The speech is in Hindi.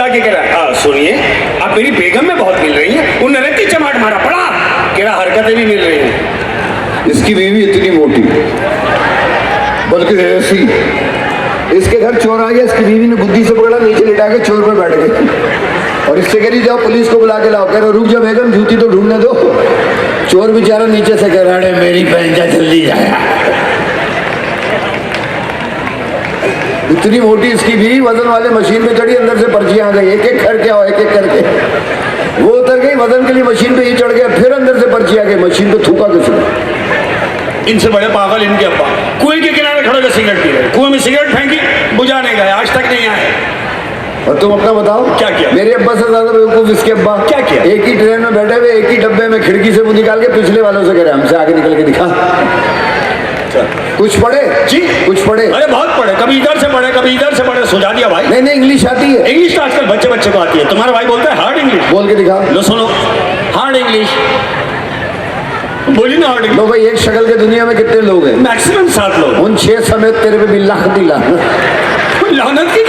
बुला के कह रहा हाँ सुनिए आप मेरी बेगम में बहुत मिल रही हैं, उन रत्ती चमाट मारा पड़ा कह रहा हरकतें भी मिल रही हैं। इसकी बीवी इतनी मोटी, बल्कि ऐसी, इसके घर चोर आ गया, इसकी बीवी ने बुद्धि से पकड़ा, नीचे लिटा के चोर पर बैठ गए और इससे कह रही जाओ पुलिस को बुला के लाओ। कह रहे रुक जाओ बेगम, जूती तो ढूंढने दो। चोर बेचारा नीचे से कह रहा है मेरी बहन जा जल्दी जाया। इतनी मोटी इसकी बीवी, वजन वाले मशीन पे चढ़ी, अंदर से पर्ची आ गई, एक एक करके आओ, एक एक करके। वो उतर गई, वजन के लिए मशीन पे ही चढ़ गया, फिर अंदर से पर्ची आ गई, मशीन पे थूका किसने। इनसे बड़े पागल इनके अब्बा कुएं के किनारे खड़े होकर सिगरेट पी रहे, कुएं में सिगरेट फेंकी, बुझाने गए, आज तक नहीं आए। और तुम अपना बताओ क्या किया? मेरे अब्बा से ज्यादा बेवकूफ इसके अब्बा। क्या किया? एक ही ट्रेन में बैठे हुए, एक ही डब्बे में, खिड़की से मुंह निकाल के पिछले वालों से कह रहे हमसे आगे निकल के दिखा। कुछ पढ़े जी, कुछ पढ़े? अरे बहुत पढ़े, कभी इधर से पढ़े कभी इधर से पढ़े, सुझा दिया भाई। नहीं नहीं, इंग्लिश आती है। इंग्लिश तो आजकल बच्चे बच्चे को आती है, तुम्हारा भाई बोलता है हार्ड इंग्लिश। बोल के दिखा। लो सुनो, हार्ड इंग्लिश बोली ना, हार्ड लो भाई, एक शक्ल के दुनिया में कितने लोग हैं? मैक्सिमम 7 लोग। उन 6 समेत तेरे पे भी लाख दिला।